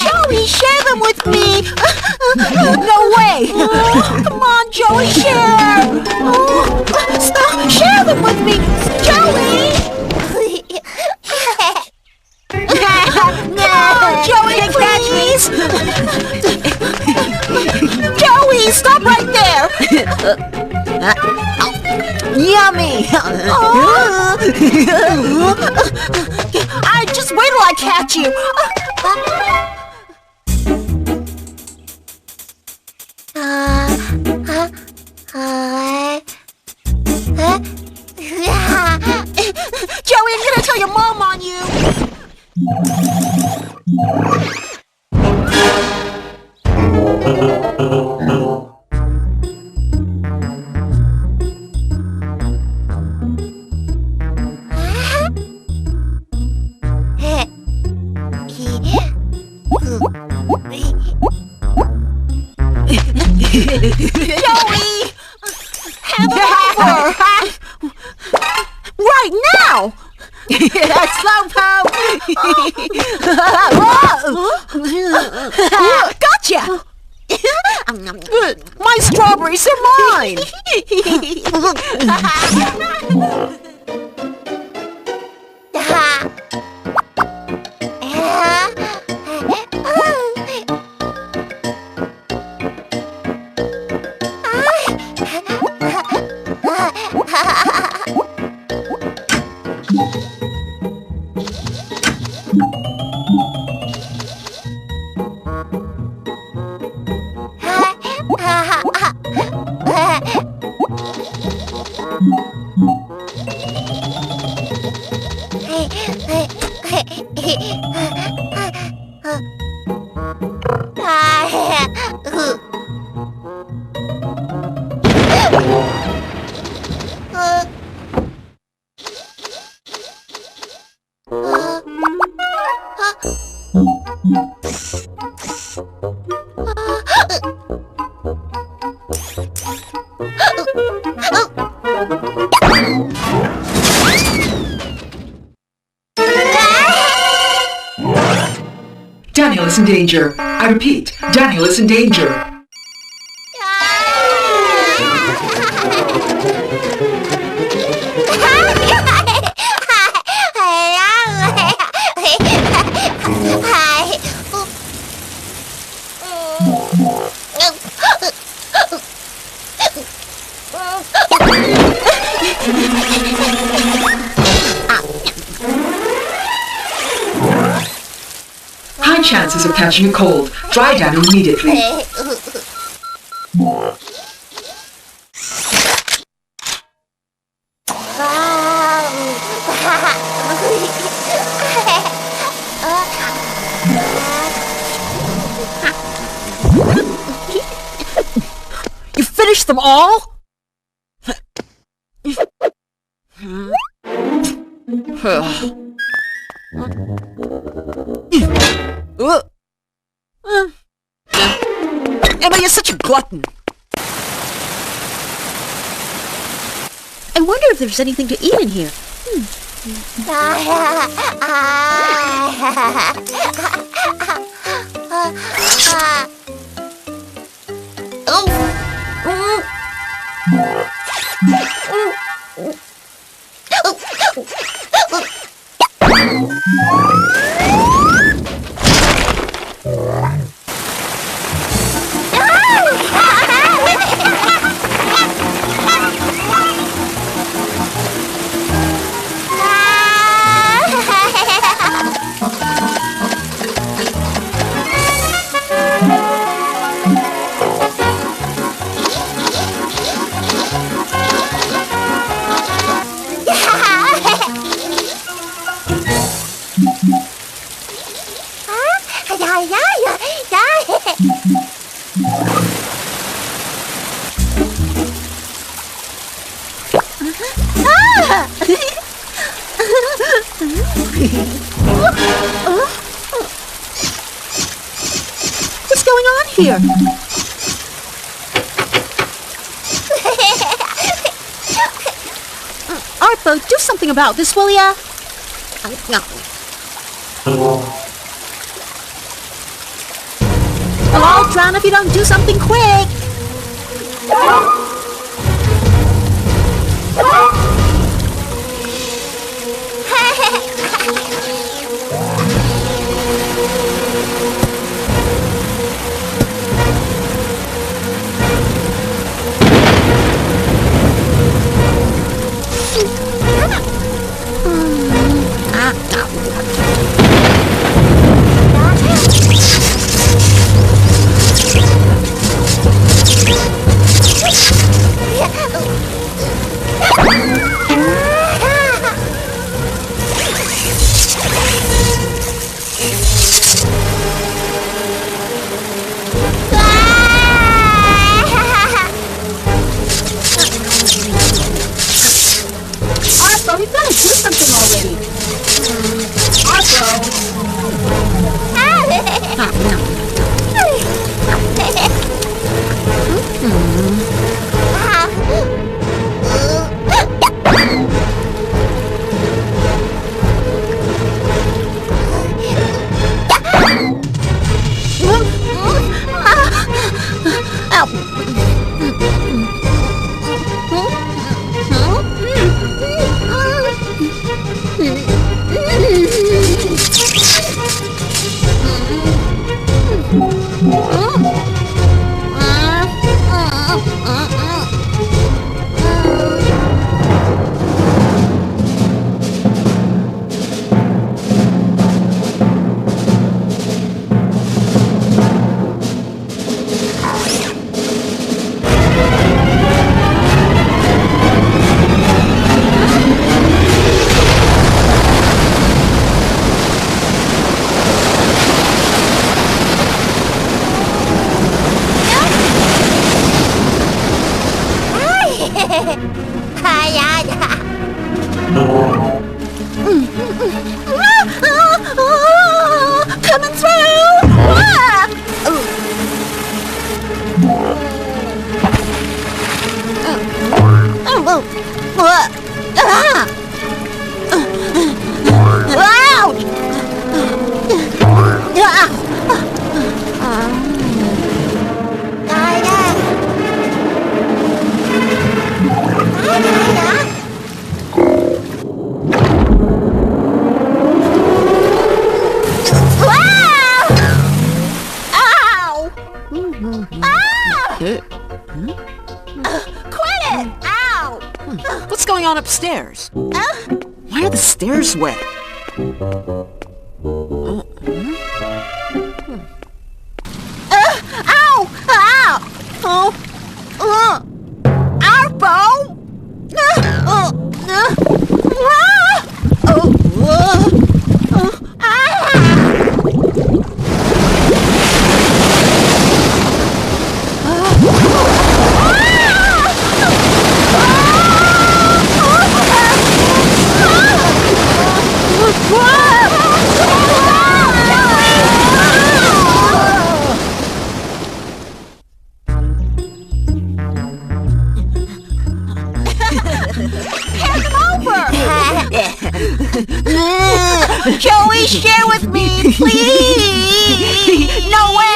Joey, share them with me! No way! Come on, Joey, share! Stop! Share them with me! Joey! Joey, please! Joey, stop right there! Yummy! Just wait till I catch you! Joey, I'm gonna tell your mom on you! Joey! Hand it over! Right now! Slowpoke! Gotcha! My strawberries are mine! Daniel is in danger. I repeat, Daniel is in danger. High chances of catching a cold. Dry Daniel immediately. You finished them all? Emma, you're such a glutton. I wonder if there's anything to eat in here. Here. Arpo, do something about this, will ya? Well, I'll drown if you don't do something quick. Arpo, you've got to do something already. Arpo. Coming through! Quit it! Ow! What's going on upstairs? Why are the stairs wet? Ow! Ow! Oh! Arpo! Hand him over! Joey, share with me, please! No way!